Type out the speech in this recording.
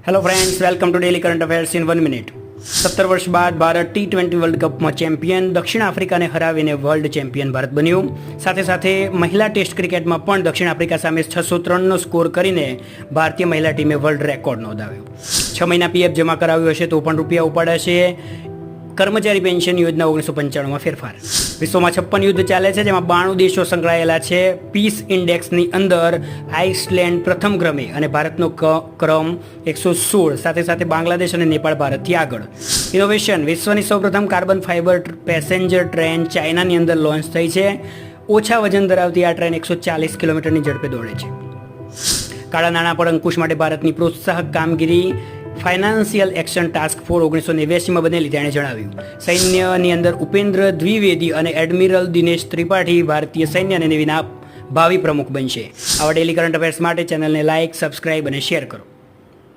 Hello friends, welcome to daily current affairs in 1 minute. 17 વર્ષ બાદ Bharat T20 world કપમાં champion, દક્ષિણ આફ્રિકાને હરાવીને વર્લ્ડ ચેમ્પિયન ભારત બન્યું। સાથે સાથે મહિલા ટેસ્ટ ક્રિકેટમાં પણ દક્ષિણ આફ્રિકા સામે 603નો સ્કોર કરીને ભારતીય મહિલા ટીમે વર્લ્ડ રેકોર્ડ નોંધાવ્યો। 6 મહિના પીએફ જમા કરાવ્યું હશે તો પણ રૂપિયા ઉપાડાશે। કર્મચારી પેન્શન યોજના 1995માં ફેરફાર। વિશ્વમાં 56 યુદ્ધ ચાલે છે, જેમાં 92 દેશો સંકળાયેલા છે। પીસ ઇન્ડેક્સની અંદર આઇસલેન્ડ પ્રથમ ક્રમે અને ભારતનો ક્રમ 116। સાથે સાથે બાંગ્લાદેશ અને નેપાળ ભારતથી આગળ। ઇનોવેશન: વિશ્વની સૌપ્રથમ કાર્બન ફાઇબર પેસેન્જર ટ્રેન ચાઇનાની અંદર લોન્ચ થઈ છે। ઓછા વજન ધરાવતી આ ટ્રેન 140 કિલોમીટરની ઝડપે દોડે છે। કાળા નાણાં પર અંકુશ માટે ભારતની પ્રોત્સાહક કામગીરી ફાઇનાન્શિયલ એક્શન ટાસ્ક ફોર્સ 1989માં બનેલી, તેણે જણાવ્યું। સૈન્યની અંદર ઉપેન્દ્ર દ્વિવેદી અને એડમિરલ દિનેશ ત્રિપાઠી ભારતીય સૈન્ય અને નેવીના ભાવિ પ્રમુખ બનશે। આવા ડેલી કરંટ અફેર્સ માટે ચેનલને લાઇક, સબસ્ક્રાઇબ અને શેર કરો।